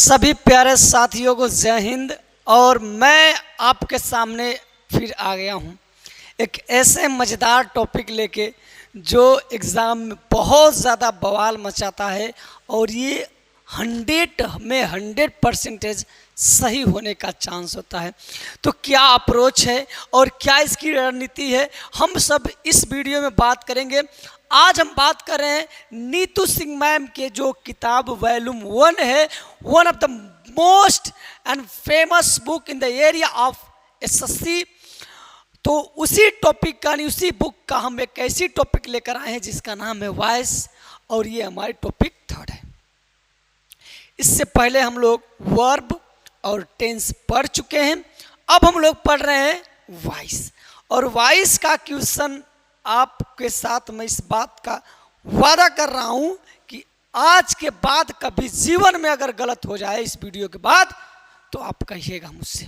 सभी प्यारे साथियों को जय हिंद। और मैं आपके सामने फिर आ गया हूँ एक ऐसे मज़ेदार टॉपिक लेके जो एग्ज़ाम में बहुत ज़्यादा बवाल मचाता है और ये 100% सही होने का चांस होता है। तो क्या अप्रोच है और क्या इसकी रणनीति है, हम सब इस वीडियो में बात करेंगे। आज हम बात कर रहे हैं नीतू सिंह मैम के जो किताब वॉल्यूम 1 है, one of the most and famous book in the area of SSC. तो उसी टॉपिक का उसी बुक का हम एक ऐसी टॉपिक लेकर आए हैं जिसका नाम है वॉइस, और ये हमारी टॉपिक 3rd है। इससे पहले हम लोग वर्ब और टेंस पढ़ चुके हैं, अब हम लोग पढ़ रहे हैं वॉइस। और वॉइस का क्वेश्चन आपके साथ मैं इस बात का वादा कर रहा हूं कि आज के बाद कभी जीवन में अगर गलत हो जाए इस वीडियो के बाद तो आप कहिएगा मुझसे।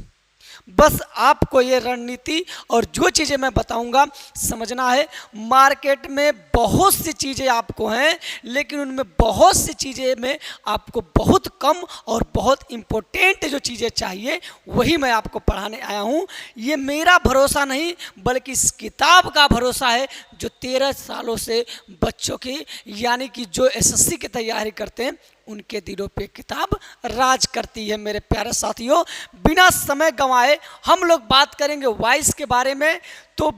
बस आपको ये रणनीति और जो चीज़ें मैं बताऊंगा समझना है। मार्केट में बहुत सी चीज़ें आपको हैं, लेकिन उनमें बहुत सी चीज़ें में आपको बहुत कम और बहुत इम्पोर्टेंट जो चीज़ें चाहिए वही मैं आपको पढ़ाने आया हूँ। ये मेरा भरोसा नहीं बल्कि इस किताब का भरोसा है जो 13 सालों से बच्चों की यानी कि जो एसएससी की तैयारी करते हैं उनके दिलों पे किताब राज करती है। मेरे प्यारे साथियों, बिना समय गंवाए हम लोग बात करेंगे वॉइस के बारे में। तो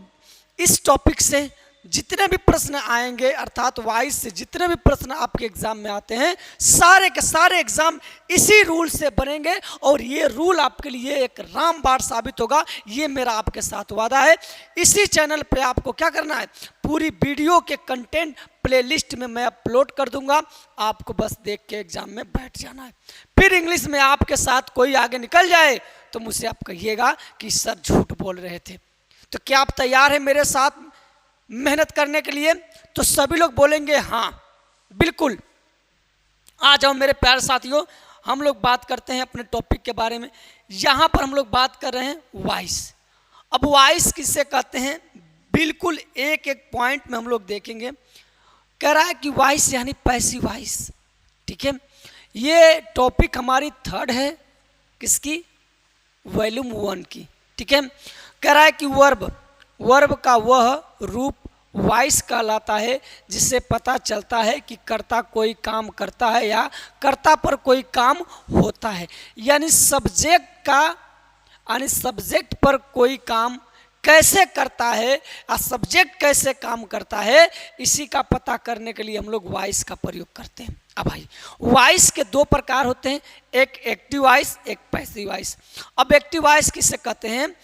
इस टॉपिक से जितने भी प्रश्न आएंगे, अर्थात वॉइस से जितने भी प्रश्न आपके एग्जाम में आते हैं, सारे के सारे एग्जाम इसी रूल से बनेंगे और ये रूल आपके लिए एक रामबाण साबित होगा। ये मेरा आपके साथ वादा है। इसी चैनल पे आपको क्या करना है, पूरी वीडियो के कंटेंट प्लेलिस्ट में मैं अपलोड कर दूंगा, आपको बस देख के एग्जाम में बैठ जाना है। फिर इंग्लिश में आपके साथ कोई आगे निकल जाए तो मुझसे आप कहिएगा कि सर झूठ बोल रहे थे। तो क्या आप तैयार हैं मेरे साथ मेहनत करने के लिए? तो सभी लोग बोलेंगे हाँ बिल्कुल। आ जाओ मेरे प्यारे साथियों, हम लोग बात करते हैं अपने टॉपिक के बारे में। यहाँ पर हम लोग बात कर रहे हैं वॉइस। अब वॉइस किससे कहते हैं, बिल्कुल एक एक पॉइंट में हम लोग देखेंगे। कह रहा है कि वॉइस यानी पैसिव वॉइस, ठीक है। ये टॉपिक हमारी 3rd है, किसकी, वॉल्यूम 1 की, ठीक है। कह रहा है कि वर्ब का वह रूप वॉइस कहलाता है जिससे पता चलता है कि कर्ता कोई काम करता है या कर्ता पर कोई काम होता है। यानी सब्जेक्ट पर कोई काम कैसे करता है या सब्जेक्ट कैसे काम करता है, इसी का पता करने के लिए हम लोग वॉइस का प्रयोग करते हैं। अब भाई वॉइस के 2 प्रकार होते हैं, एक एक्टिव वॉइस, एक पैसिव वॉइस। अब एक्टिव वॉइस किसे कहते हैं,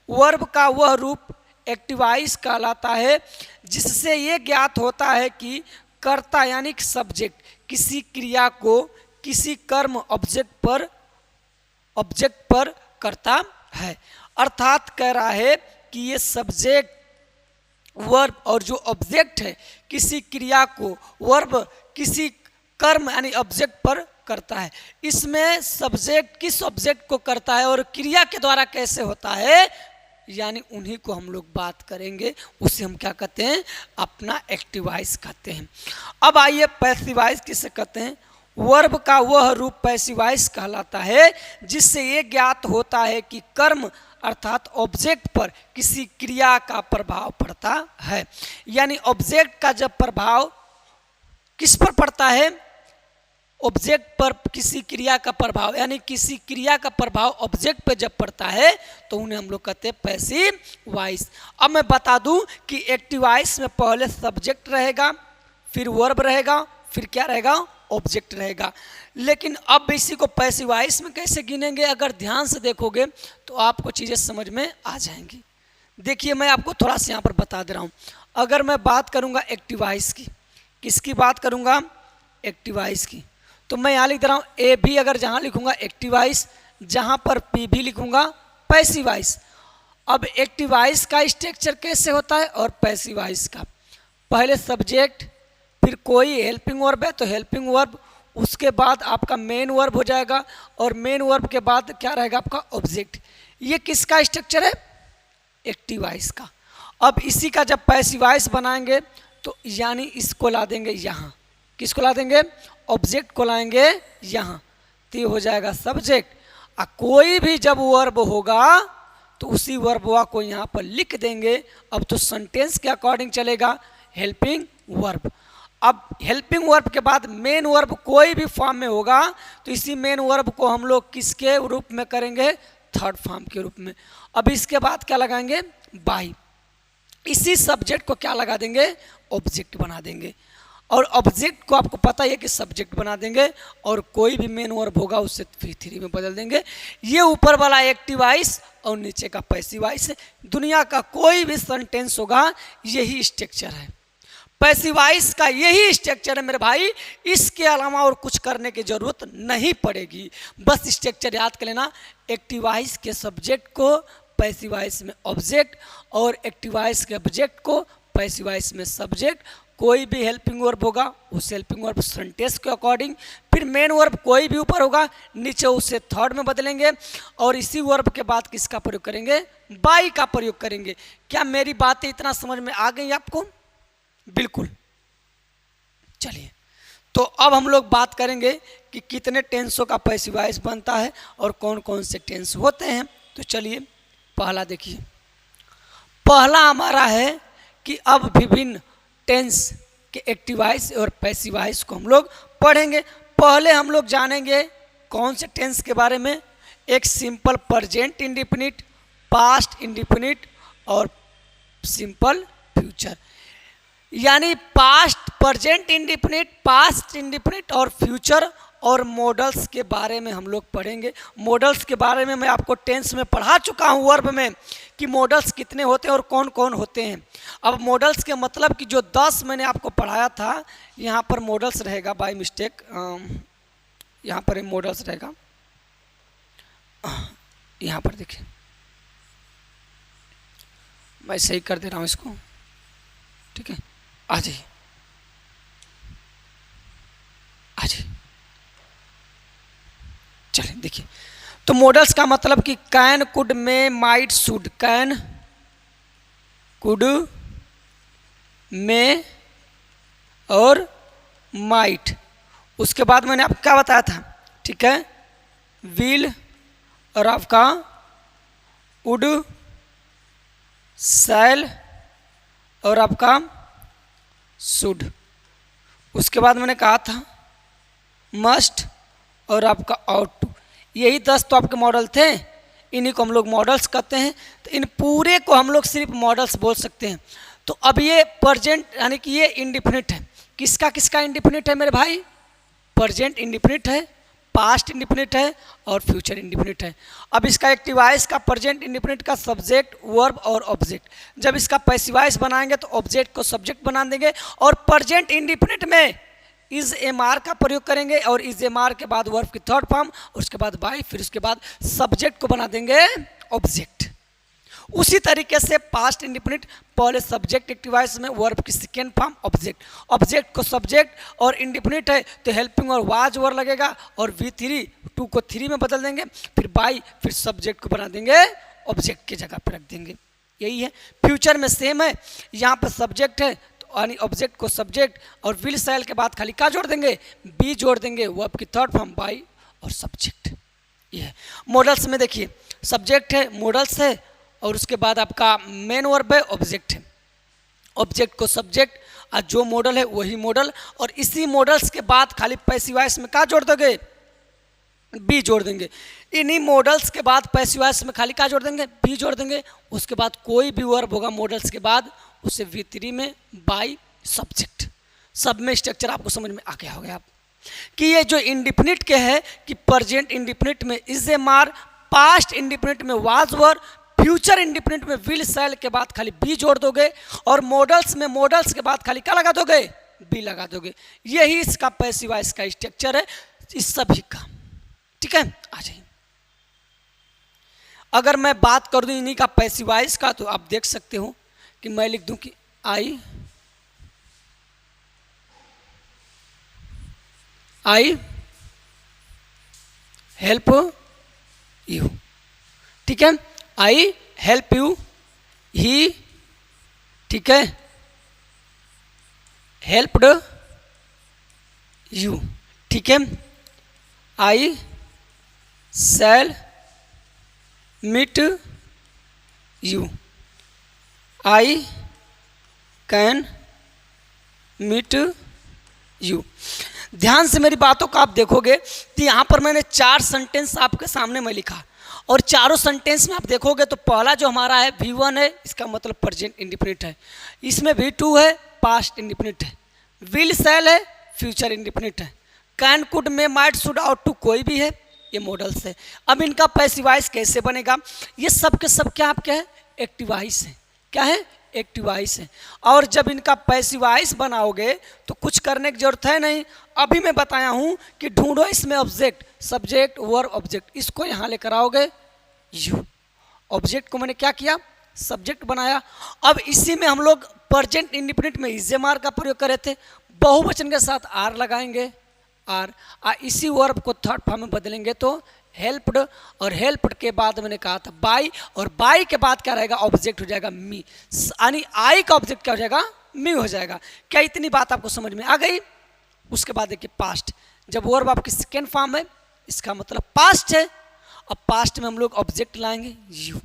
वर्ब का वह रूप एक्टिव वॉइस कहलाता है जिससे ये ज्ञात होता है कि कर्ता यानी कि सब्जेक्ट किसी क्रिया को किसी कर्म ऑब्जेक्ट पर करता है। अर्थात कह रहा है कि ये सब्जेक्ट वर्ब और जो ऑब्जेक्ट है किसी क्रिया को वर्ब किसी कर्म यानी ऑब्जेक्ट पर करता है। इसमें सब्जेक्ट किस ऑब्जेक्ट को करता है और क्रिया के द्वारा कैसे होता है, यानी उन्हीं को हम लोग बात करेंगे। उसे हम क्या कहते हैं, अपना एक्टिव वॉइस कहते हैं। अब आइए पैसिव वॉइस किसे कहते हैं। वर्ब का वह रूप पैसिव वॉइस कहलाता है जिससे ये ज्ञात होता है कि कर्म अर्थात ऑब्जेक्ट पर किसी क्रिया का प्रभाव पड़ता है। यानी ऑब्जेक्ट का जब प्रभाव किस पर पड़ता है, ऑब्जेक्ट पर किसी क्रिया का प्रभाव, यानी किसी क्रिया का प्रभाव ऑब्जेक्ट पर जब पड़ता है तो उन्हें हम लोग कहते हैं पैसिव वॉइस। अब मैं बता दूं कि एक्टिव वॉइस में पहले सब्जेक्ट रहेगा, फिर वर्ब रहेगा, फिर क्या रहेगा, ऑब्जेक्ट रहेगा। लेकिन अब इसी को पैसिव वॉइस में कैसे गिनेंगे, अगर ध्यान से देखोगे तो आपको चीज़ें समझ में आ जाएंगी। देखिए मैं आपको थोड़ा सा यहाँ पर बता दे रहा हूँ। अगर मैं बात करूँगा एक्टिव वॉइस की, किसकी बात करूँगा, एक्टिव वॉइस की, तो मैं यहाँ लिख दे रहा हूँ ए भी, अगर जहाँ लिखूंगा एक्टिव वॉइस, जहाँ पर पी भी लिखूंगा पैसिव वॉइस। अब एक्टिव वॉइस का स्ट्रक्चर कैसे होता है और पैसिव वॉइस का, पहले सब्जेक्ट, फिर कोई हेल्पिंग वर्ब है तो हेल्पिंग वर्ब, उसके बाद आपका मेन वर्ब हो जाएगा और मेन वर्ब के बाद क्या रहेगा आपका ऑब्जेक्ट। ये किसका स्ट्रक्चर है, एक्टिव वॉइस का। अब इसी का जब पैसिव वॉइस बनाएंगे तो यानी इसको ला देंगे यहाँ, किसको ला देंगे, ऑब्जेक्ट को लाएंगे यहाँ, तो ये हो जाएगा सब्जेक्ट। और कोई भी जब वर्ब होगा तो उसी वर्बवा को यहाँ पर लिख देंगे। अब तो सेंटेंस के अकॉर्डिंग चलेगा हेल्पिंग वर्ब। अब हेल्पिंग वर्ब के बाद मेन वर्ब कोई भी फॉर्म में होगा तो इसी मेन वर्ब को हम लोग किसके रूप में करेंगे, थर्ड फॉर्म के रूप में। अब इसके बाद क्या लगाएंगे, बाई। इसी सब्जेक्ट को क्या लगा देंगे, ऑब्जेक्ट बना देंगे। और ऑब्जेक्ट को आपको पता है कि सब्जेक्ट बना देंगे और कोई भी मेन वर्ब होगा उससे V3 में बदल देंगे। ये ऊपर वाला एक्टिव वॉइस और नीचे का पैसिव वॉइस है। दुनिया का कोई भी सेंटेंस होगा यही स्ट्रक्चर है, पैसिव वॉइस का यही स्ट्रक्चर है मेरे भाई। इसके अलावा और कुछ करने की जरूरत नहीं पड़ेगी, बस स्ट्रक्चर याद कर लेना। एक्टिव वॉइस के सब्जेक्ट को पैसिव वॉइस में ऑब्जेक्ट और एक्टिव वॉइस के ऑब्जेक्ट को पैसिव वॉइस में सब्जेक्ट। कोई भी हेल्पिंग वर्ब होगा उस हेल्पिंग वर्ब सेंटेंस के अकॉर्डिंग। फिर मेन वर्ब कोई भी ऊपर होगा नीचे उसे थर्ड में बदलेंगे और इसी वर्ब के बाद किसका प्रयोग करेंगे, बाई का प्रयोग करेंगे। क्या मेरी बातें इतना समझ में आ गई आपको? बिल्कुल। चलिए तो अब हम लोग बात करेंगे कि कितने टेंसों का पैसिव वॉइस बनता है और कौन कौन से टेंस होते हैं। तो चलिए पहला देखिए, पहला हमारा है कि अब विभिन्न टेंस के एक्टिव वॉइस और पैसिव वॉइस को हम लोग पढ़ेंगे। पहले हम लोग जानेंगे कौन से टेंस के बारे में, एक simple present indefinite, past indefinite और सिंपल फ्यूचर। यानी past, present indefinite, past indefinite और फ्यूचर और मॉडल्स के बारे में हम लोग पढ़ेंगे। मॉडल्स के बारे में मैं आपको टेंस में पढ़ा चुका हूँ वर्ब में कि मॉडल्स कितने होते हैं और कौन कौन होते हैं। अब मॉडल्स के मतलब कि जो 10 मैंने आपको पढ़ाया था यहाँ पर मॉडल्स रहेगा बाय मिस्टेक, यहाँ पर मॉडल्स रहेगा, यहाँ पर देखिए मैं सही कर दे रहा हूँ इसको, ठीक है। आ जाइए आ जाइए, चलिए देखिए। तो मॉडल्स का मतलब कि कैन, कुड, में, माइट, शुड। कैन, कुड, में और माइट। उसके बाद मैंने आपको क्या बताया था, ठीक है, विल और आपका वुड, शैल और आपका शुड। उसके बाद मैंने कहा था मस्ट और आपका आउट टू। यही 10 तो आपके मॉडल थे, इन्हीं को हम लोग मॉडल्स कहते हैं। तो इन पूरे को हम लोग सिर्फ मॉडल्स बोल सकते हैं। तो अब ये प्रेजेंट यानी कि ये इंडेफिनिट है। किसका किसका इंडेफिनिट है मेरे भाई, प्रेजेंट इंडेफिनिट है, पास्ट इंडेफिनिट है और फ्यूचर इंडेफिनिट है। अब इसका एक्टिव वॉइस का, प्रेजेंट इंडेफिनिट का सब्जेक्ट, वर्ब और ऑब्जेक्ट। जब इसका पैसिव वॉइस बनाएंगे तो ऑब्जेक्ट को सब्जेक्ट बना देंगे और प्रेजेंट इंडेफिनिट में इज एम आर का प्रयोग करेंगे और इज एम आर के बाद वर्ब की थर्ड फॉर्म, उसके बाद बाई, फिर उसके बाद सब्जेक्ट को बना देंगे ऑब्जेक्ट। उसी तरीके से पास्ट इंडेफिनिट पहले सब्जेक्ट एक्टिव वॉइस में, वर्ब की सेकेंड फॉर्म ऑब्जेक्ट, ऑब्जेक्ट को सब्जेक्ट और इंडेफिनिट है तो हेल्पिंग और वाज वर्ड लगेगा और V3 2 को 3 में बदल देंगे, फिर बाई, फिर सब्जेक्ट को बना देंगे ऑब्जेक्ट की जगह पर रख देंगे। यही है। फ्यूचर में सेम है, यहाँ पर सब्जेक्ट है यानी ऑब्जेक्ट को सब्जेक्ट और विल शैल के बाद खाली क्या जोड़ देंगे, बी जोड़ देंगे, वर्ब की थर्ड फॉर्म बाई और सब्जेक्ट। ये है। मॉडल्स में देखिए सब्जेक्ट है, मॉडल्स है और उसके बाद आपका मेन वर्ब है, ऑब्जेक्ट है। ऑब्जेक्ट को सब्जेक्ट और जो मॉडल है वही मॉडल और इसी मॉडल्स के बाद खाली पैसिव वॉइस में क्या जोड़ दोगे, बी जोड़ देंगे। इन्हीं मॉडल्स के बाद पैसिव वॉइस में खाली क्या जोड़ देंगे, बी जोड़ देंगे। उसके बाद कोई भी वर्ब होगा मॉडल्स के बाद उसे V3 में बाई सब्जेक्ट। सब में स्ट्रक्चर आपको समझ में आ गया होगा आप कि ये जो इंडेफिनिट के है कि प्रेजेंट इंडेफिनिट में is am are, past indefinite में वाज वर, फ्यूचर इंडेफिनिट में विल शैल के बाद खाली बी जोड़ दोगे और मॉडल्स में मॉडल्स के बाद खाली क्या लगा दोगे, बी लगा दोगे। यही इसका पैसिव वॉइस का स्ट्रक्चर है इस सभी का, ठीक है। आ जाइए। अगर मैं बात कर दूं इन्हीं का पैसिव वॉइस का तो आप देख सकते हो कि मैं लिख दूं कि आई हेल्प यू, ठीक है। आई हेल्प यू, ही, ठीक है, हेल्प्ड यू, ठीक है। I shall meet you, I can meet you. ध्यान से मेरी बातों को आप देखोगे तो यहाँ पर मैंने 4 सेंटेंस आपके सामने में लिखा, और चारों सेंटेंस में आप देखोगे तो पहला जो हमारा है V1 है, इसका मतलब प्रेजेंट इंडिफिनिट है। इसमें V2 है, पास्ट इंडिफिनिट है। विल शैल है, फ्यूचर इंडिफिनिट है। Can could may might should ought to कोई भी है, ये मॉडल्स है। अब इनका पैसिव वॉइस कैसे बनेगा? ये सब के सब क्या आपके हैं? एक्टिव वॉइस है। क्या है? एक्टिव वॉइस है। और जब इनका पैसिव वॉइस बनाओगे तो कुछ करने की जरूरत है नहीं। अभी मैं बताया हूं कि ढूंढो इसमें ऑब्जेक्ट, सब्जेक्ट, वर्ब, ऑब्जेक्ट, इसको यहां लेकर आओगे यू। ऑब्जेक्ट को मैंने क्या किया? सब्जेक्ट बनाया। अब इसी में हम लोग प्रेजेंट इंडिफिनिट में इज एम आर का प्रयोग करे थे, बहुवचन के साथ आर लगाएंगे, आर। इसी वर्ब को थर्ड फॉर्म में बदलेंगे तो हेल्प्ड, और हेल्प्ड के बाद मैंने कहा था बाई, और बाई के बाद क्या रहेगा? ऑब्जेक्ट हो जाएगा मी, यानी आई का ऑब्जेक्ट क्या हो जाएगा? मी हो जाएगा। क्या इतनी बात आपको समझ में आ गई? उसके बाद देखिए पास्ट, जब वर्ब आपकी सेकेंड फॉर्म है, इसका मतलब पास्ट है। अब पास्ट में हम लोग ऑब्जेक्ट लाएंगे यू,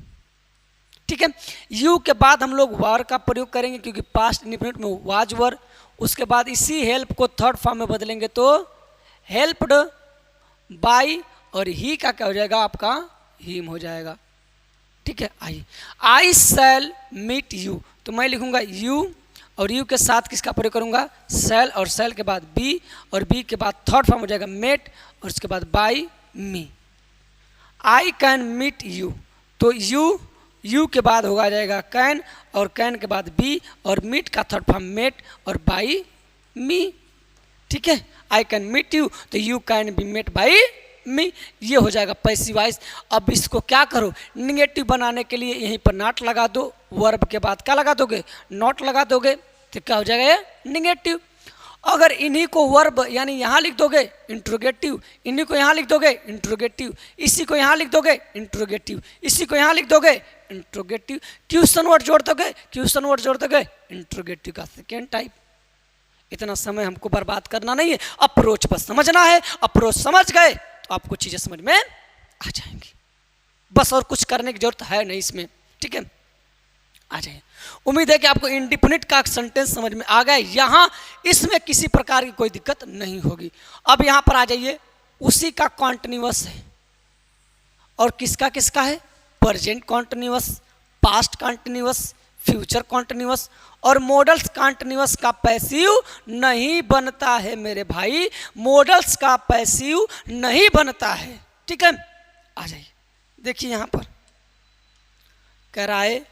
ठीक है। यू के बाद हम लोग वर का प्रयोग करेंगे क्योंकि पास्ट इंडिफिनिट में वाज वर। उसके बाद इसी हेल्प को थर्ड फॉर्म में बदलेंगे तो हेल्प्ड बाई, और ही का क्या हो जाएगा? आपका हिम हो जाएगा, ठीक है। आई शैल मीट यू, तो मैं लिखूंगा यू, और यू के साथ किसका प्रयोग करूंगा? शैल, और शैल के बाद बी, और बी के बाद थर्ड फॉर्म हो जाएगा मेट, और उसके बाद by me. I can meet you, तो यू के बाद होगा जाएगा कैन, और कैन के बाद बी, और मीट का थर्ड फॉर्म मेट, और बाई मी, ठीक है। आई कैन मीट यू, तो you can be met by me, ये हो जाएगा पैसिव वॉइस। अब इसको क्या करो? निगेटिव बनाने के लिए यहीं पर नॉट लगा दो, वर्ब के बाद क्या लगा दोगे? नॉट लगा दोगे, तो क्या हो जाएगा? ये निगेटिव। अगर इन्हीं को वर्ब यानी यहाँ लिख दोगे इंट्रोगेटिव, इन्हीं को यहाँ लिख दोगे इंट्रोगेटिव, इसी को यहाँ लिख दोगे इंट्रोगेटिव, इसी को यहाँ लिख दोगे इंट्रोगेटिव, क्वेश्चन वर्ड जोड़ दोगे, क्वेश्चन वर्ड जोड़ दोगे इंट्रोगेटिव का सेकेंड टाइप। इतना समय हमको बर्बाद करना नहीं है, अप्रोच बस समझना है। अप्रोच समझ गए तो आपको चीजें समझ में आ जाएंगी, बस और कुछ करने की जरूरत है नहीं इसमें, ठीक है। आ जाइए, उम्मीद है कि आपको इंडिफिनिट का सेंटेंस समझ में आ गया। यहाँ इसमें किसी प्रकार की कोई दिक्कत नहीं होगी। अब यहाँ पर आ जाइए, उसी का कॉन्टिन्यूअस है, और किसका किसका है? Present continuous, past continuous, future continuous, और मॉडल्स कॉन्टिन्यूअस का पैसिव नहीं बनता है मेरे भाई, मॉडल्स का पैसिव नहीं बनता है, ठीक है। आ जाइए, देखिए यहाँ पर कह रहा है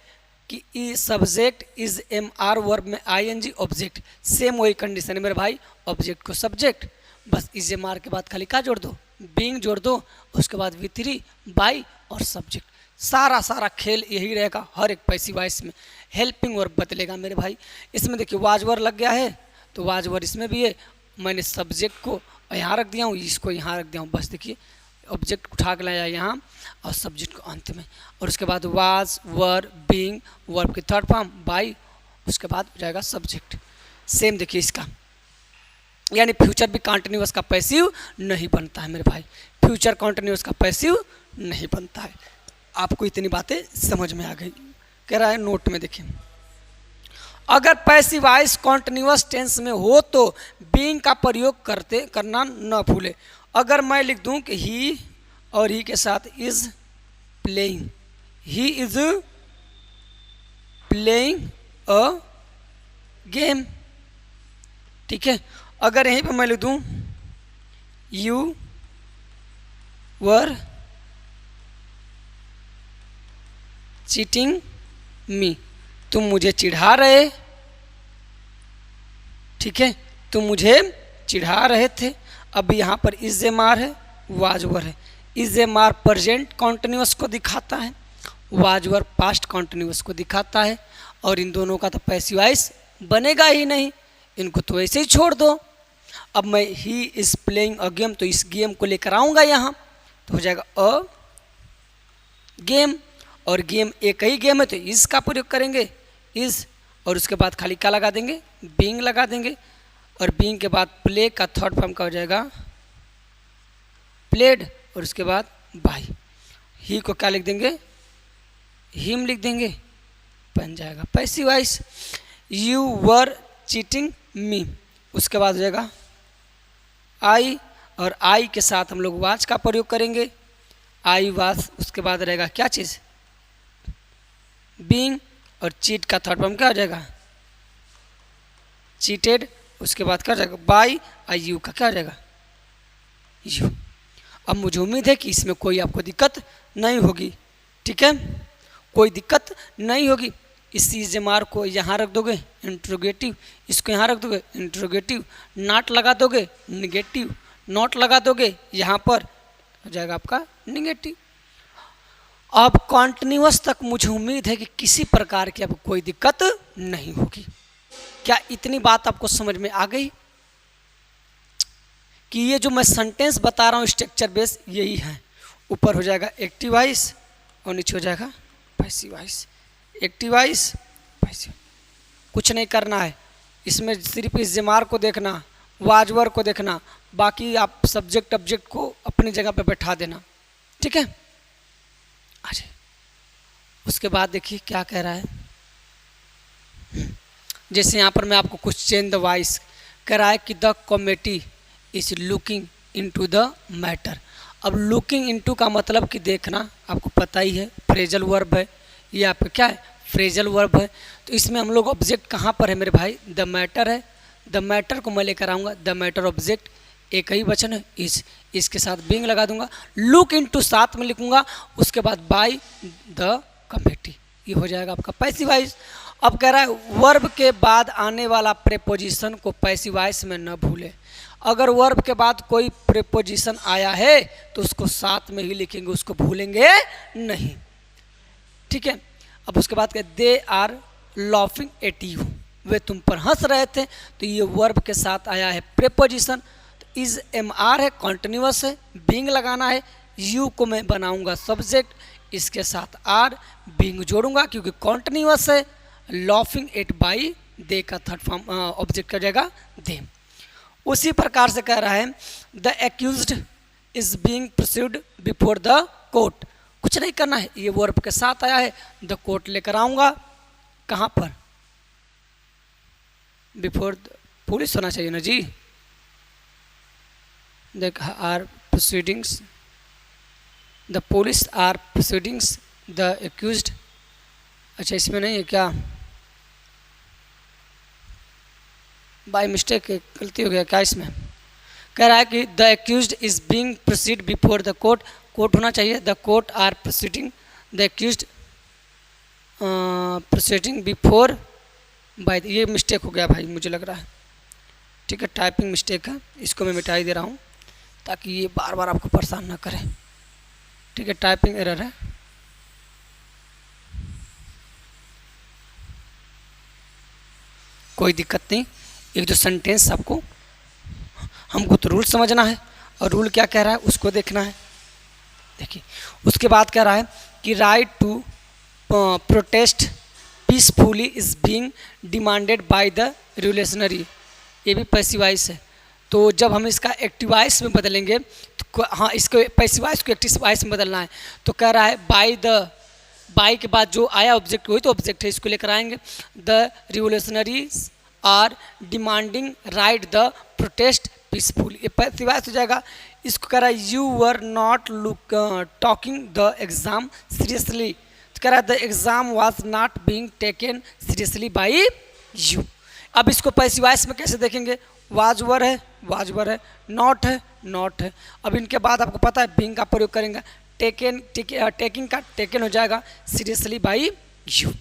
कि subject is am are, verb में आईएनजी, ऑब्जेक्ट सेम वही कंडीशन है मेरे भाई, ऑब्जेक्ट को सब्जेक्ट, बस इज एम आर के बाद खाली क्या जोड़ दो? बीइंग जोड़ दो, उसके बाद V3 बाई और सब्जेक्ट। सारा खेल यही रहेगा हर एक पैसिव वॉइस में। हेल्पिंग वर्ब बदलेगा मेरे भाई। इसमें देखिए वाज वर्ब लग गया है, तो वाज वर्ब इसमें भी है। मैंने सब्जेक्ट को यहाँ रख दिया हूँ, इसको यहाँ रख दिया हूँ, बस देखिए ऑब्जेक्ट उठा के लाया यहाँ और सब्जेक्ट को अंत में, और उसके बाद वाज वर्ब बीइंग, वर्ब की थर्ड फॉर्म बाई, उसके बाद हो जाएगा सब्जेक्ट। सेम देखिए इसका, यानी फ्यूचर भी कॉन्टिन्यूअस का पैसिव नहीं बनता है मेरे भाई, फ्यूचर कॉन्टिन्यूअस का पैसिव नहीं बनता है। आपको इतनी बातें समझ में आ गई? कह रहा है नोट में देखिए, अगर पैसिव वॉइस कॉन्टिन्यूअस टेंस में हो तो बीइंग का प्रयोग करना न भूले। अगर मैं लिख दूं कि ही, और ही के साथ is playing, he is playing a game, ठीक है। अगर यहीं पर मैं लिख दूं यू वर चीटिंग मी, तुम मुझे चिढ़ा रहे, ठीक है, तुम मुझे चिढ़ा रहे थे। अब यहाँ पर इज एम आर है, वाज वर्ब है। Is am are present continuous को दिखाता है, वाज वर्ब पास्ट कॉन्टिन्यूअस को दिखाता है, और इन दोनों का तो पैसिव वॉइस बनेगा ही नहीं, इनको तो ऐसे ही छोड़ दो। अब मैं he is playing a game, तो इस गेम को लेकर आऊँगा यहाँ, तो हो जाएगा अ गेम, और गेम एक ही गेम है तो इज का प्रयोग करेंगे, इज, और उसके बाद खाली क्या लगा देंगे? बीइंग लगा देंगे, और बीइंग के बाद प्ले का थर्ड फॉर्म का हो जाएगा प्लेड, और उसके बाद बाई। ही को क्या लिख देंगे, हिम लिख देंगे, बन जाएगा passive voice. You were cheating मी, उसके बाद हो जाएगा आई, और आई के साथ हम लोग वाज का प्रयोग करेंगे, आई वाज। उसके बाद रहेगा क्या चीज़, बीइंग, और चीट का थर्ड फॉर्म क्या हो जाएगा, चीटेड। उसके बाद क्या हो जाएगा, बाई, और यू का क्या हो जाएगा, यू। अब मुझे उम्मीद है कि इसमें कोई आपको दिक्कत नहीं होगी, ठीक है, कोई दिक्कत नहीं होगी। इस इस्तेमाल को यहाँ रख दोगे इंट्रोगेटिव, इसको यहाँ रख दोगे इंट्रोगेटिव, नॉट लगा दोगे निगेटिव, नॉट लगा दोगे यहाँ पर हो जाएगा आपका निगेटिव। अब कॉन्टिन्यूअस तक मुझे उम्मीद है कि किसी प्रकार की आपको कोई दिक्कत नहीं होगी। क्या इतनी बात आपको समझ में आ गई कि ये जो मैं सेंटेंस बता रहा हूँ स्ट्रक्चर बेस यही है। ऊपर हो जाएगा एक्टिव वॉइस और नीचे हो जाएगा passive voice, active voice passive. कुछ नहीं करना है इसमें, सिर्फ इस जमार को देखना, वाजवर को देखना, बाकी आप सब्जेक्ट ऑब्जेक्ट को अपनी जगह पे बैठा देना, ठीक है। अच्छा, उसके बाद देखिए क्या कह रहा है, जैसे यहाँ पर मैं आपको कुछ चेंज द वॉइस कह रहा है कि the comedy is looking into the matter. अब लुकिंग इनटू का मतलब कि देखना, आपको पता ही है फ्रेजल वर्ब है, ये आपका क्या है फ्रेजल वर्ब है। तो इसमें हम लोग ऑब्जेक्ट कहाँ पर है मेरे भाई, द मैटर है। द मैटर को मैं लेकर आऊँगा, द मैटर ऑब्जेक्ट एक ही वचन है, इसके साथ बीइंग लगा दूंगा, लुक इनटू साथ में लिखूंगा, उसके बाद बाय द कमेटी, ये हो जाएगा आपका पैसिव वॉइस। अब कह रहा है वर्ब के बाद आने वाला प्रेपोजिशन को पैसिव वॉइस में न भूले। अगर वर्ब के बाद कोई प्रेपोजिशन आया है तो उसको साथ में ही लिखेंगे, उसको भूलेंगे नहीं, ठीक है। अब उसके बाद they are laughing at you, वे तुम पर हंस रहे थे, तो ये वर्ब के साथ आया है प्रेपोजिशन। तो इज एम आर है, कॉन्टिन्यूअस है, बीइंग लगाना है, यू को मैं बनाऊंगा सब्जेक्ट, इसके साथ आर बीइंग जोड़ूंगा क्योंकि कॉन्टिन्यूअस है, लॉफिंग एट बाई दे का थर्ड फॉर्म ऑब्जेक्ट कर जाएगा दे। उसी प्रकार से कह रहा है the accused is being proceed before the court. कुछ नहीं करना है, ये वर्ब के साथ आया है, द कोर्ट लेकर आऊंगा, कहाँ पर, बिफोर पुलिस होना चाहिए ना जी, the are proceedings, the police are proceedings the accused. अच्छा इसमें नहीं है क्या, बाय मिस्टेक गलती हो गया क्या, इसमें कह रहा है कि the accused is being proceed before the court, court होना चाहिए, the court are proceeding the accused proceeding before by, ये मिस्टेक हो गया भाई मुझे लग रहा है, ठीक है, टाइपिंग मिस्टेक है, इसको मैं मिटा ही दे रहा हूँ ताकि ये बार बार आपको परेशान ना करे, ठीक है, टाइपिंग एरर है। कोई दिक्कत नहीं, एक जो सेंटेंस आपको हमको तो रूल समझना है और रूल क्या कह रहा है उसको देखना है। देखिए उसके बाद कह रहा है कि right to protest peacefully is being demanded by the revolutionary, ये भी पैसिव वॉइस है। तो जब हम इसका एक्टिव वॉइस में बदलेंगे तो हाँ, इसको पैसिव वॉइस को एक्टिव वॉइस में बदलना है, तो कह रहा है बाय के बाद जो आया ऑब्जेक्ट वही तो ऑब्जेक्ट है, इसको लेकर आएंगे, the revolutionaries are demanding right the protest peaceful, ये पैसिव वॉइस हो जाएगा। इसको कह रहा है you were not talking the exam seriously, तो कह रहा है the exam was not being taken seriously by you. अब इसको पैसिव वॉइस में कैसे देखेंगे, वाजवर है वाजवर है, नॉट है नॉट है। अब इनके बाद आपको पता है बीइंग का प्रयोग करेंगे, टेकिंग का टेकन हो जाएगा सीरियसली बाय यू,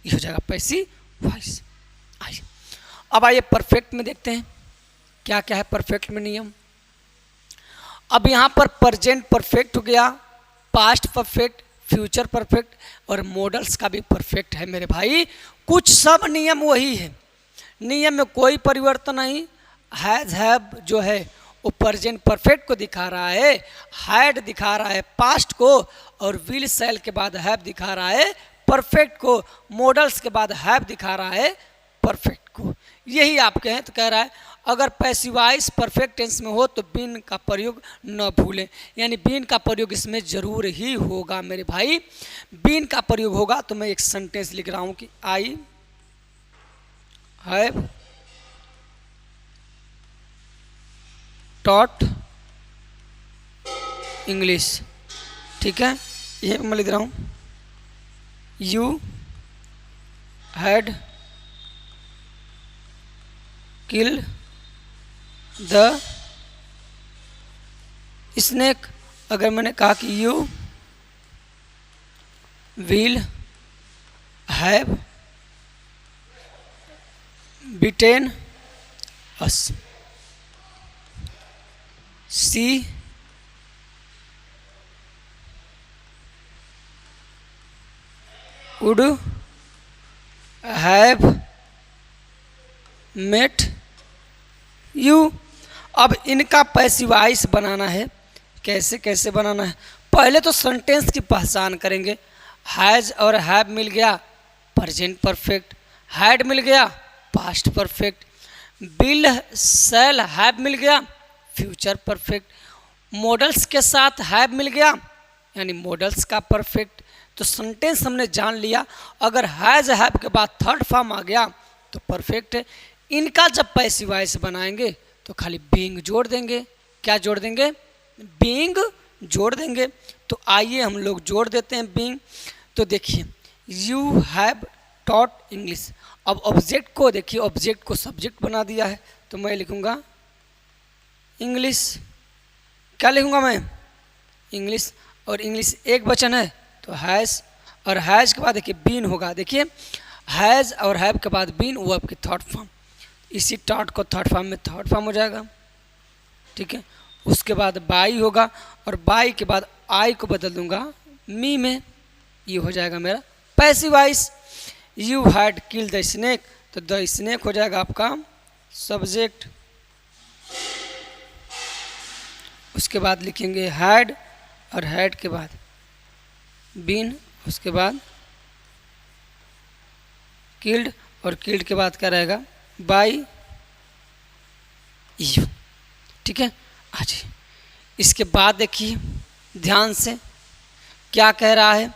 ये हो जाएगा पैसिव वॉइस। आइए अब आइए परफेक्ट में देखते हैं क्या क्या है परफेक्ट में नियम। अब यहाँ पर प्रेजेंट परफेक्ट हो गया, पास्ट परफेक्ट, फ्यूचर परफेक्ट और मॉडल्स का भी परफेक्ट है मेरे भाई। कुछ सब नियम वही है, नियम में कोई परिवर्तन नहीं। हैज़ हैव जो है वो प्रेजेंट परफेक्ट को दिखा रहा है, हैड दिखा रहा है पास्ट को, और विल शैल के बाद हैव दिखा रहा है परफेक्ट को, मॉडल्स के बाद हैव दिखा रहा है परफेक्ट को। यही आपके हैं, तो कह रहा है अगर पैसिव वॉइस परफेक्ट टेंस में हो तो बीन का प्रयोग न भूलें, यानी बीन का प्रयोग इसमें जरूर ही होगा मेरे भाई, बीन का प्रयोग होगा। तो मैं एक सेंटेंस लिख रहा हूं कि आई हैव टॉट इंग्लिश, ठीक है, ये मैं लिख रहा हूं, you had kill the snake. अगर मैंने कहा कि you will have beaten us, she would have met you. अब इनका पैसिव वॉइस बनाना है, कैसे कैसे बनाना है, पहले तो सेंटेंस की पहचान करेंगे। हैज और हैव मिल गया प्रेजेंट परफेक्ट, हैड मिल गया past perfect, will shall have मिल गया फ्यूचर परफेक्ट, मॉडल्स के साथ हैव मिल गया यानी मॉडल्स का परफेक्ट। तो सेंटेंस हमने जान लिया, अगर हैज हैव के बाद थर्ड फॉर्म आ गया तो परफेक्ट है। इनका जब पैसिव वॉइस बनाएंगे तो खाली बीइंग जोड़ देंगे। क्या जोड़ देंगे? बीइंग जोड़ देंगे। तो आइए हम लोग जोड़ देते हैं बीइंग। तो देखिए यू हैव टॉट इंग्लिश। अब ऑब्जेक्ट को देखिए, ऑब्जेक्ट को सब्जेक्ट बना दिया है तो मैं लिखूंगा इंग्लिश। क्या लिखूंगा मैं? इंग्लिश। और इंग्लिश एक वचन है तो हैज़, और हैज़ के बाद देखिए बीन होगा। देखिए हैज़ और हैव के बाद बीन, वो आपकी थर्ड फॉर्म, इसी टॉट को थर्ड फॉर्म में थर्ड फॉर्म हो जाएगा, ठीक है। उसके बाद बाई होगा और बाई के बाद आई को बदल दूंगा मी में, ये हो जाएगा मेरा passive voice. You had kill the snake, तो द स्नेक हो जाएगा आपका सब्जेक्ट। उसके बाद लिखेंगे हैड, और हैड के बाद बीन, उसके बाद किल्ड, और किल्ड के बाद क्या रहेगा? बाई यू, ठीक है। आज इसके बाद देखिए ध्यान से क्या कह रहा है,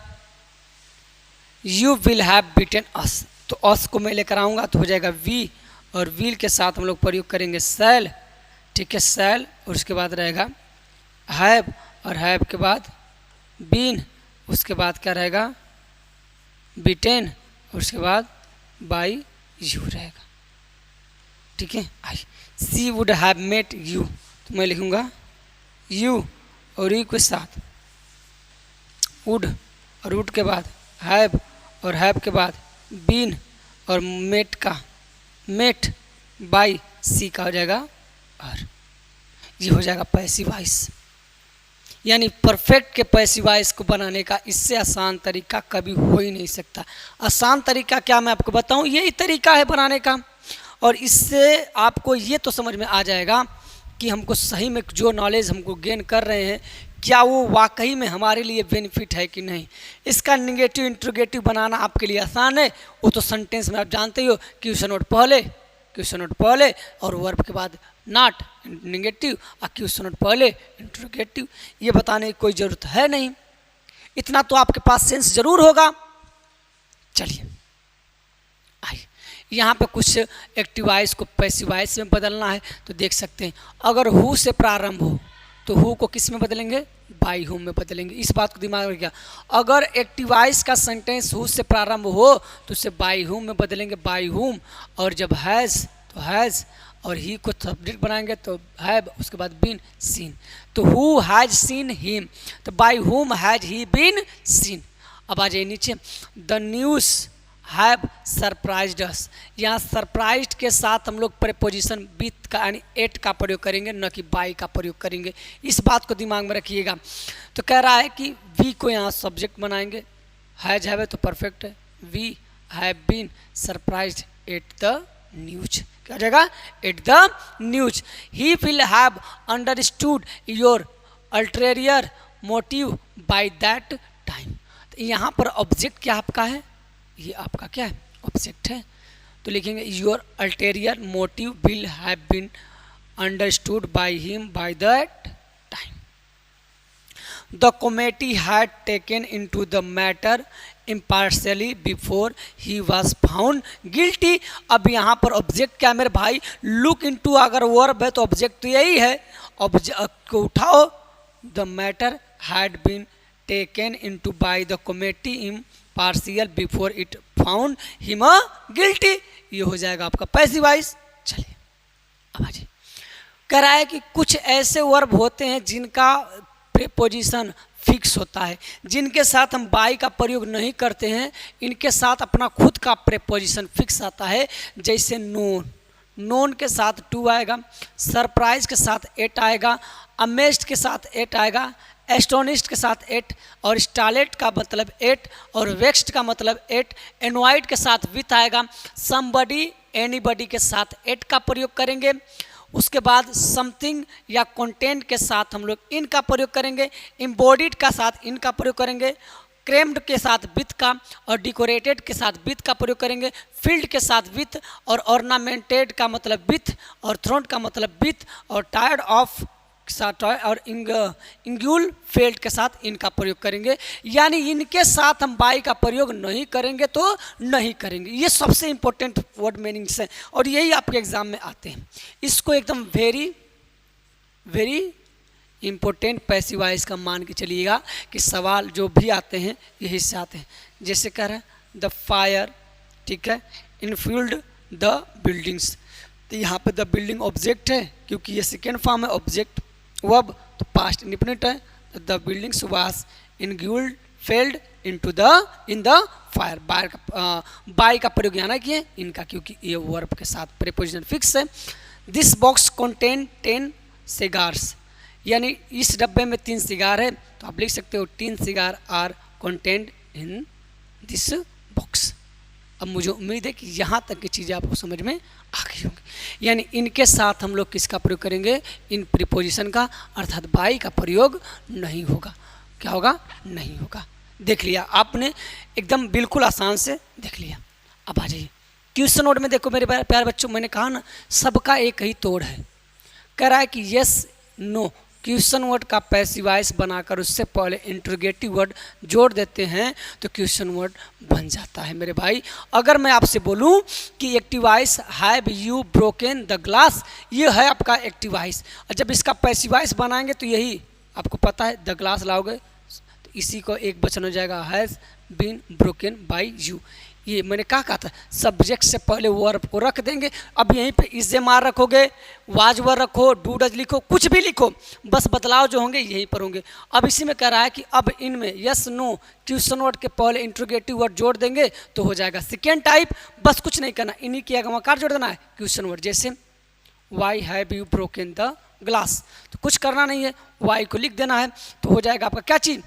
यू विल हैव बीटन अस। तो अस को मैं लेकर आऊँगा तो हो जाएगा वी, और विल के साथ हम लोग प्रयोग करेंगे शैल, ठीक है, शैल। और उसके बाद रहेगा हैव, और हैव के बाद बीन, उसके बाद क्या रहेगा? बीटेन, और उसके बाद बाई यू रहेगा, ठीक है। आई सी वुड हैव मेट यू, तो मैं लिखूंगा यू और यू के साथ वुड, और वुड के बाद हैव, और हैव के बाद बीन, और मेट का मेट बाई सी का हो जाएगा और ये हो जाएगा पैसिव वॉइस। यानी परफेक्ट के पैसिव वॉइस को बनाने का इससे आसान तरीका कभी हो ही नहीं सकता। आसान तरीका क्या मैं आपको बताऊं, यही तरीका है बनाने का। और इससे आपको ये तो समझ में आ जाएगा कि हमको सही में जो नॉलेज हमको गेन कर रहे हैं क्या वो वाकई में हमारे लिए बेनिफिट है कि नहीं। इसका निगेटिव इंट्रोगेटिव बनाना आपके लिए आसान है, वो तो सेंटेंस में आप जानते ही हो, क्वेश्चन नोट पहले और वर्ब के बाद नॉट निगेटिव, और क्वेश्चन नोट पहले इंट्रोगेटिव। ये बताने की कोई ज़रूरत है नहीं, इतना तो आपके पास सेंस जरूर होगा। चलिए आइए यहाँ पे कुछ एक्टिव वॉइस को पैसिव वॉइस में बदलना है। तो देख सकते हैं अगर हु से प्रारंभ हो तो हु को किस में बदलेंगे? बाई हुम में बदलेंगे। इस बात को दिमाग में रखिएगा। अगर एक्टिव वॉइस का सेंटेंस हु से प्रारंभ हो तो उसे बाई हुम में बदलेंगे, बाई हुम। और जब हैज़ तो हैज़, और ही को सब्जेक्ट बनाएंगे तो हैव, उसके बाद बीन सीन। तो हु हैज सीन हिम, तो by whom has he been seen. अब आ जाइए नीचे, the news have surprised us. यहाँ सरप्राइज्ड के साथ हम लोग प्रीपोजिशन विथ का यानी एट का प्रयोग करेंगे, न कि बाई का प्रयोग करेंगे। इस बात को दिमाग में रखिएगा। तो कह रहा है कि वी को यहाँ सब्जेक्ट बनाएंगे, हैज हैव है तो परफेक्ट है। We have been surprised at the news, क्या हो जाएगा? At the news. He will have understood your ulterior motive by that time. तो यहाँ पर ऑब्जेक्ट क्या आपका है? ये आपका क्या है? ऑब्जेक्ट है। तो लिखेंगे your ulterior motive will have been understood by him by that time. The committee had taken into the matter impartially before he was found guilty। अब यहाँ पर ऑब्जेक्ट क्या मेरे भाई, लुक इनटू अगर वर्ब है तो ऑब्जेक्ट तो यही है, ऑब्जेक्ट को उठाओ, the matter had been taken into by the committee impartial before it found him guilty, ये हो जाएगा आपका पैसिव वॉइस। चलिए अब आ जाइए, कह रहा है कि कुछ ऐसे वर्ब होते हैं जिनका प्रीपोजिशन फिक्स होता है, जिनके साथ हम बाई का प्रयोग नहीं करते हैं, इनके साथ अपना खुद का प्रीपोजिशन फिक्स आता है। जैसे नोन, नोन के साथ टू आएगा, सरप्राइज के साथ एट आएगा, अमेज्ड के साथ एट आएगा, एस्टोनिश्ड के साथ एट, और स्टार्लेट का मतलब एट, और वेक्स्ड का मतलब एट, एनवाइड के साथ विथ आएगा, समबडी एनीबडी के साथ एट का प्रयोग करेंगे। उसके बाद समथिंग या कंटेंट के साथ हम लोग इन का प्रयोग करेंगे, एम्बॉडीड का साथ इन का प्रयोग करेंगे, क्रेम्ड के साथ विथ का, और डेकोरेटेड के साथ विथ का प्रयोग करेंगे, फील्ड के साथ विथ, और ऑर्नामेंटेड का मतलब विथ, और थ्रोन का मतलब विथ, और टायर्ड ऑफ के साथ और इंग्यूल फेल्ड के साथ इनका प्रयोग करेंगे। यानी इनके साथ हम बाई का प्रयोग नहीं करेंगे तो नहीं करेंगे। ये सबसे इंपॉर्टेंट वर्ड मीनिंग्स हैं और यही आपके एग्जाम में आते हैं। इसको एकदम very very important passive voice का मान के चलिएगा कि सवाल जो भी आते हैं यही से आते हैं। जैसे कह रहे हैं द फायर, ठीक है, इनफील्ड द बिल्डिंग्स, तो यहाँ पे द बिल्डिंग ऑब्जेक्ट है क्योंकि ये सेकेंड फॉर्म है ऑब्जेक्ट, वर्ब तो पास्ट इंडिपेंडेंट है, the buildings was engulfed into the in the fire. By का प्रयोग यहाँ किए इनका क्योंकि ये वर्ब के साथ प्रीपोजिशन फिक्स है। दिस बॉक्स कंटेन 10 सिगार्स, यानी इस डब्बे में 3 सिगार है तो आप लिख सकते हो 3 cigar are content in this box. अब मुझे उम्मीद है कि यहाँ तक की चीज़ें आपको समझ में आ गई होंगी। यानी इनके साथ हम लोग किसका प्रयोग करेंगे, इन प्रीपोजिशन का, अर्थात बाई का प्रयोग नहीं होगा। क्या होगा, नहीं होगा। देख लिया आपने, एकदम बिल्कुल आसान से देख लिया। अब आ जाइए क्वेश्चन नोट में, देखो मेरे प्यारे बच्चों, मैंने कहा ना सबका एक ही तोड़ है। कह रहा है कि यस नो क्वेश्चन वर्ड का पैसिव वॉइस बनाकर उससे पहले इंटरोगेटिव वर्ड जोड़ देते हैं तो क्वेश्चन वर्ड बन जाता है मेरे भाई। अगर मैं आपसे बोलूं कि active voice have you broken the glass, ये है आपका एक्टिव वॉइस, और जब इसका पैसिव वॉइस बनाएंगे तो यही आपको पता है द ग्लास लाओगे तो इसी को एक वचन हो जाएगा has been broken by you. ये मैंने कहा था सब्जेक्ट से पहले वर्ब को रख देंगे। अब यहीं पे इसे मार रखोगे, वाज वर रखो, डू डज लिखो, कुछ भी लिखो, बस बदलाव जो होंगे यहीं पर होंगे। अब इसी में कह रहा है कि अब इनमें यस नो क्वेश्चन वर्ड के पहले इंट्रोगेटिव वर्ड जोड़ देंगे तो हो जाएगा सेकेंड टाइप। बस कुछ नहीं करना, इन्हीं की अगमाकार जोड़ देना है क्वेश्चन वर्ड। जैसे why have you broken the glass, तो कुछ करना नहीं है, वाई को लिख देना है तो हो जाएगा आपका क्या चीज़,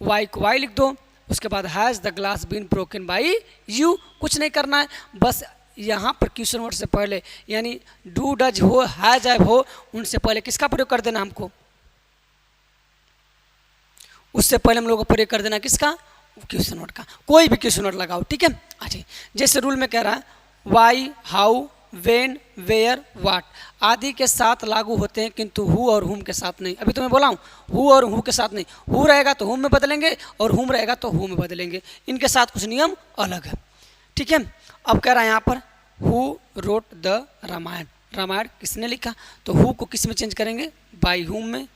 वाई को वाई लिख दो। उसके बाद has the glass been broken by you, कुछ नहीं करना है, बस यहाँ पर क्वेश्चन वर्ड से पहले यानी डू डज हो, हैज हैव हो, उनसे पहले किसका प्रयोग कर देना हमको, उससे पहले हम लोग को प्रयोग कर देना किसका, क्वेश्चन वर्ड का। कोई भी क्वेश्चन वर्ड लगाओ, ठीक है। अच्छा, जैसे रूल में कह रहा है वाई, हाउ, वेन, वेयर, वाट आदि के साथ लागू होते हैं किंतु हु और हुम के साथ नहीं। अभी तो मैं बोला हूँ हु और हु के साथ नहीं, हु रहेगा तो हुम में बदलेंगे और हुम रहेगा तो हु में बदलेंगे, इनके साथ कुछ नियम अलग है, ठीक है। अब कह रहा है यहाँ पर who wrote the Ramayana, Ramayana किसने लिखा, तो हु को किस में चेंज करेंगे, बाई हुम में,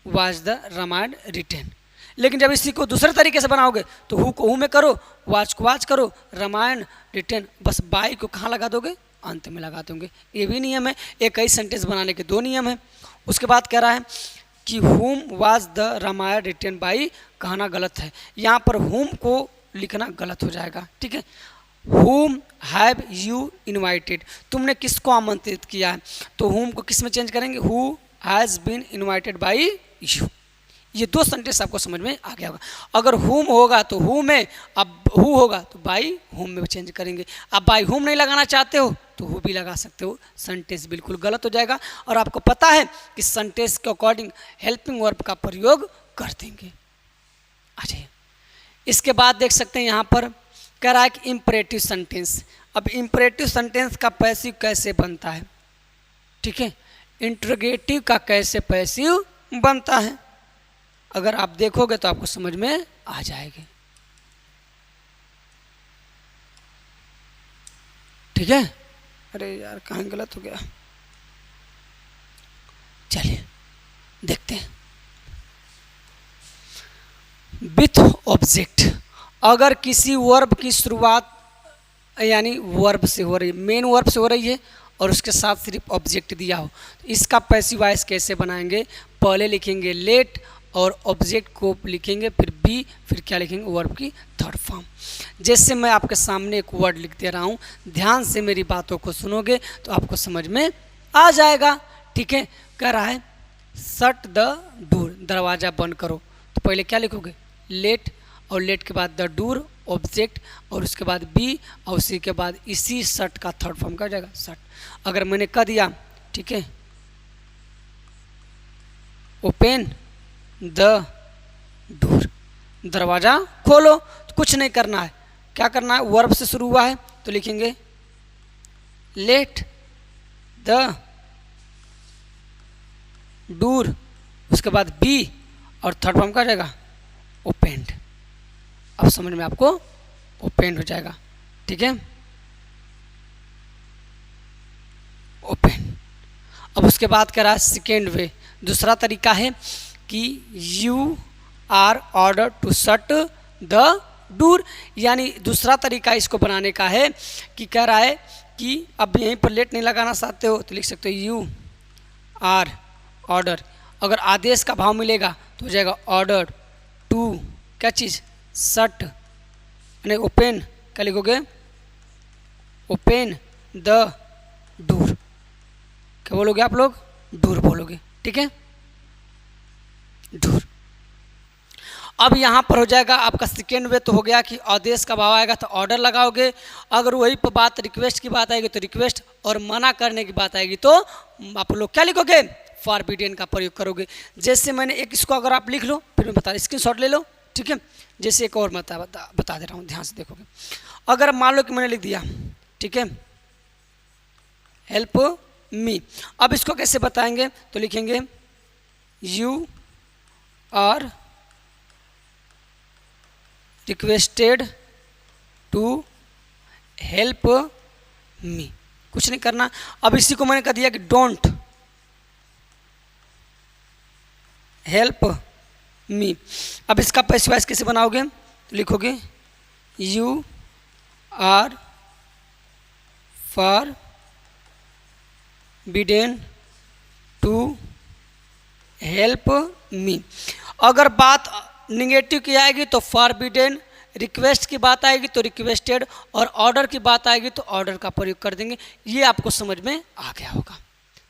वाज द रामायण रिटेन। लेकिन जब इसी को दूसरे तरीके से बनाओगे तो हु को हु में करो, वाज को वाज करो, रामायण रिटेन, बस बाई को कहाँ लगा दोगे, अंत में लगा दोगे। ये भी नियम है, एक ही सेंटेंस बनाने के 2 नियम है। उसके बाद कह रहा है कि whom was the Ramayana written by, कहना गलत है, यहाँ पर हुम को लिखना गलत हो जाएगा, ठीक है। हुम हैव यू इनवाइटेड, तुमने किसको आमंत्रित किया है, तो हुम को किस में चेंज करेंगे, who has been invited by you. ये 2 सेंटेंस आपको समझ में आ गया होगा। अगर हुम होगा तो हु में, अब हु होगा तो बाई हुम में चेंज करेंगे। अब बाई हुम नहीं लगाना चाहते हो तो हु भी लगा सकते हो, सेंटेंस बिल्कुल गलत हो जाएगा। और आपको पता है कि सेंटेंस के अकॉर्डिंग हेल्पिंग वर्ब का प्रयोग कर देंगे। अच्छा, इसके बाद देख सकते हैं यहाँ पर कह रहा है कि इम्परेटिव सेंटेंस। अब इंपरेटिव सेंटेंस का पैसिव कैसे बनता है, ठीक है, इंट्रोगेटिव का कैसे पैसिव बनता है, अगर आप देखोगे तो आपको समझ में आ जाएगी। ठीक है, अरे यार कहाँ गलत हो गया, चलिए देखते हैं। विथ ऑब्जेक्ट, अगर किसी वर्ब की शुरुआत यानी वर्ब से हो रही है, मेन वर्ब से हो रही है और उसके साथ सिर्फ ऑब्जेक्ट दिया हो, तो इसका पैसिव वॉइस कैसे बनाएंगे, पहले लिखेंगे लेट और ऑब्जेक्ट को लिखेंगे फिर बी, फिर क्या लिखेंगे, वर्ब की थर्ड फॉर्म। जैसे मैं आपके सामने एक वर्ड लिख दे रहा हूँ, ध्यान से मेरी बातों को सुनोगे तो आपको समझ में आ जाएगा। ठीक है, कह रहा है शट द डोर, दरवाज़ा बंद करो, तो पहले क्या लिखोगे, लेट, और लेट के बाद द डोर ऑब्जेक्ट, और उसके बाद बी, और उसी के बाद इसी शट का थर्ड फॉर्म क्या जाएगा, शट। अगर मैंने कह दिया, ठीक है, ओपन द डोर, दरवाज़ा खोलो, तो कुछ नहीं करना है, क्या करना है, वर्ब से शुरू हुआ है तो लिखेंगे लेट द डोर, उसके बाद बी और थर्ड फॉर्म क्या जाएगा, ओपेंड। अब समझ में आपको ओपेंड हो जाएगा। ठीक है, ओपेन। अब उसके बाद कह रहा है सेकेंड वे, दूसरा तरीका है कि you are order to shut the door, यानी दूसरा तरीका इसको बनाने का है कि कह रहा है कि अब यहीं पर लेट नहीं लगाना चाहते हो तो लिख सकते हो यू आर ऑर्डर, अगर आदेश का भाव मिलेगा तो हो जाएगा ऑर्डर टू क्या चीज़, शट, यानी ओपन, क्या लिखोगे, ओपन द डोर, क्या बोलोगे आप लोग, डोर बोलोगे। ठीक है, डोर। अब यहाँ पर हो जाएगा आपका सेकेंड वे, तो हो गया कि आदेश का भाव आएगा तो ऑर्डर लगाओगे, अगर वही पर बात रिक्वेस्ट की बात आएगी तो रिक्वेस्ट, और मना करने की बात आएगी तो आप लोग क्या लिखोगे, फॉरबिडन का प्रयोग करोगे। जैसे मैंने एक इसको अगर आप लिख लो फिर मैं बता, स्क्रीनशॉट ले लो। ठीक है, जैसे एक और बता दे रहा हूँ, ध्यान से देखोगे। अगर मान लो कि मैंने लिख दिया, ठीक है, हेल्प मी, अब इसको कैसे बताएंगे, तो लिखेंगे you are requested to help me, कुछ नहीं करना। अब इसी को मैंने कह दिया कि डोंट हेल्प मी, अब इसका पैसिव वॉइस कैसे बनाओगे, तो लिखोगे you are forbidden to help me. अगर बात निगेटिव की आएगी तो फॉरबिडन, रिक्वेस्ट की बात आएगी तो रिक्वेस्टेड, और ऑर्डर की बात आएगी तो ऑर्डर का प्रयोग कर देंगे। ये आपको समझ में आ गया होगा,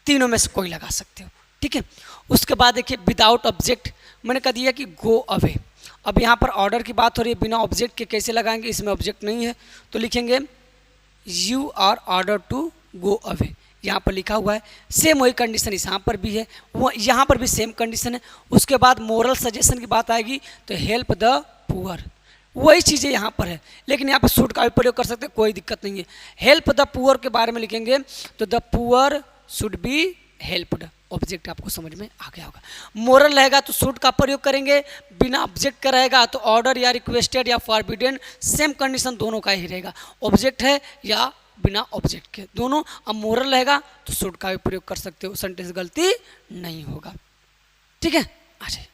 तीनों में से कोई लगा सकते हो। ठीक है, उसके बाद देखिए विदाउट ऑब्जेक्ट, मैंने कह दिया कि गो अवे। अब यहाँ पर ऑर्डर की बात हो रही है, बिना ऑब्जेक्ट के कैसे लगाएंगे, इसमें ऑब्जेक्ट नहीं है, तो लिखेंगे you are order to go away, यहाँ पर लिखा हुआ है। सेम वही कंडीशन यहाँ पर भी है, वो यहाँ पर भी सेम कंडीशन है। उसके बाद मोरल सजेशन की बात आएगी तो हेल्प द पुअर, वही चीज़ें यहाँ पर है, लेकिन यहाँ पर शुड का भी प्रयोग कर सकते हैं, कोई दिक्कत नहीं है। हेल्प द पुअर के बारे में लिखेंगे तो the poor should be helped, object आपको समझ में आ गया होगा। मोरल रहेगा तो शुड का प्रयोग करेंगे, बिना ऑब्जेक्ट का रहेगा तो ऑर्डर या रिक्वेस्टेड या फॉरबिडन, सेम कंडीशन दोनों का ही रहेगा, ऑब्जेक्ट है या बिना ऑब्जेक्ट के दोनों। अब मोरल रहेगा तो शुड का भी प्रयोग कर सकते हो, सेंटेंस गलती नहीं होगा। ठीक है, आ जाइए।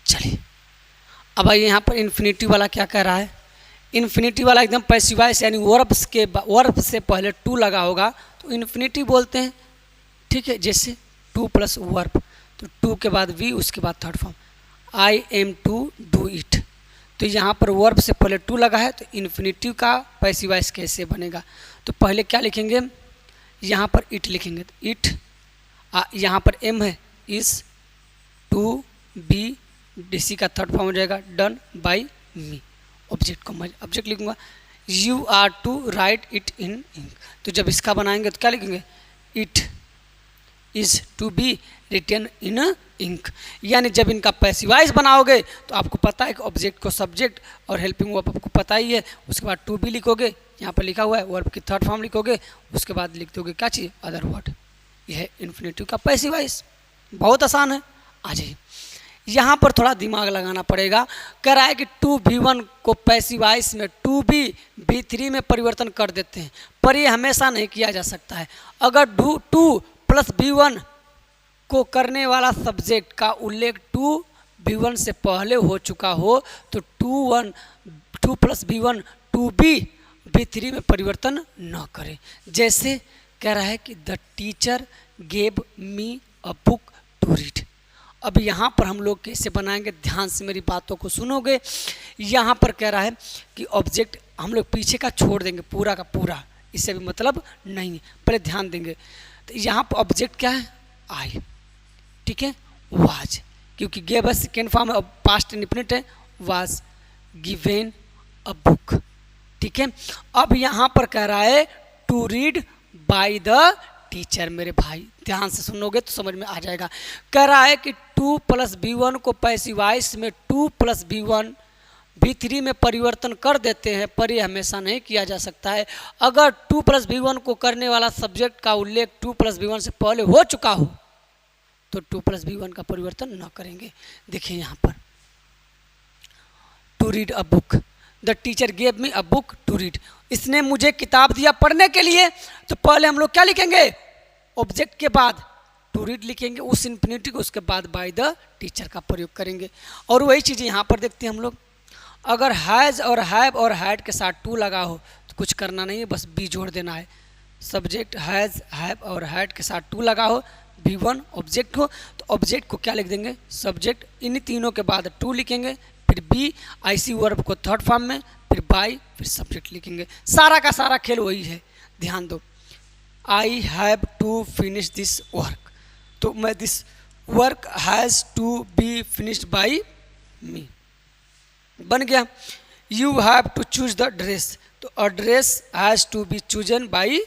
चलिए अब आइए यहाँ पर इन्फिनिटिव वाला क्या कह रहा है। इन्फिनिटिव वाला एकदम पैसिव वॉइस, यानी वर्ब से पहले टू लगा होगा तो इन्फिनिटिव बोलते हैं। ठीक है, जैसे टू प्लस वर्ब, तो टू के बाद वी, उसके बाद third form I am to do it, तो यहाँ पर वर्ब से पहले टू लगा है तो इन्फिनिटिव का पैसिव वॉइस कैसे बनेगा, तो पहले क्या लिखेंगे, यहाँ पर इट लिखेंगे, तो इट, यहाँ पर एम है, इस, टू, बी, डीसी का थर्ड फॉर्म हो जाएगा डन बाय मी, ऑब्जेक्ट को मैं ऑब्जेक्ट लिखूंगा। You are to write it in ink, तो जब इसका बनाएंगे तो क्या लिखेंगे, it is to be written in ink. यानी जब इनका पैसिवाइज बनाओगे तो आपको पता है कि ऑब्जेक्ट को सब्जेक्ट और हेल्पिंग वर्ब आपको पता ही है। उसके बाद टू बी लिखोगे, यहाँ पर लिखा हुआ है वर्ब की थर्ड फॉर्म लिखोगे, उसके बाद लिख दोगे क्या चीज़, अदर वर्ड। यह है इन्फिनेटिव का पैसिवाइज। बहुत आसान है। आ जाइए, यहाँ पर थोड़ा दिमाग लगाना पड़ेगा। कह रहा है कि टू V1 को पैसिवाइज में टू बी V3 में परिवर्तन कर देते हैं, पर ये हमेशा नहीं किया जा सकता है। अगर टू प्लस V1 को करने वाला सब्जेक्ट का उल्लेख टू V1 से पहले हो चुका हो तो two plus V1 to be V3 में परिवर्तन न करे। जैसे कह रहा है कि the teacher gave me a book to read. अब यहाँ पर हम लोग कैसे बनाएंगे, ध्यान से मेरी बातों को सुनोगे। यहाँ पर कह रहा है कि ऑब्जेक्ट हम लोग पीछे का छोड़ देंगे, पूरा का पूरा, इससे भी मतलब नहीं है, पहले ध्यान देंगे। तो यहाँ पर ऑब्जेक्ट क्या है, आई, ठीक है, वाज, क्योंकि गेव सेकेंड फॉर्म है और पास्ट इंडिफिनिट है, वाज गिवेन अ बुक, ठीक है। अब यहाँ पर कह रहा है to read by the teacher. मेरे भाई ध्यान से सुनोगे तो समझ में आ जाएगा। कह रहा है कि टू प्लस V1 को पैसिवाइज में टू प्लस V1 V3 में परिवर्तन कर देते हैं, पर यह हमेशा नहीं किया जा सकता है। अगर टू प्लस V1 को करने वाला सब्जेक्ट का उल्लेख टू प्लस V1 से पहले हो चुका हो तो टू प्लस V1 का परिवर्तन न करेंगे। देखिए यहाँ पर to read a book, the teacher gave me a book to read. इसने मुझे किताब दिया पढ़ने के लिए, तो पहले हम लोग क्या लिखेंगे, ऑब्जेक्ट के बाद टू रीड लिखेंगे, उस इन्फिनिटी को, उसके बाद बाय द टीचर का प्रयोग करेंगे। और वही चीज़ यहाँ पर देखते हैं हम लोग। अगर हैज़ और हैव और हैड के साथ टू लगा हो तो कुछ करना नहीं है, बस बी जोड़ देना है। सब्जेक्ट हैज़ हैव और हैड के साथ टू लगा हो, V1 ऑब्जेक्ट हो, तो ऑब्जेक्ट को क्या लिख देंगे, सब्जेक्ट, इन तीनों के बाद टू लिखेंगे, फिर बी आईसी वर्ब को थर्ड फॉर्म में, फिर बाय, फिर सब्जेक्ट लिखेंगे। सारा का सारा खेल वही है, ध्यान दो। I have to finish this work, तो मैं this work has to be finished by me, बन गया। You have to choose the dress, तो a dress has to be chosen by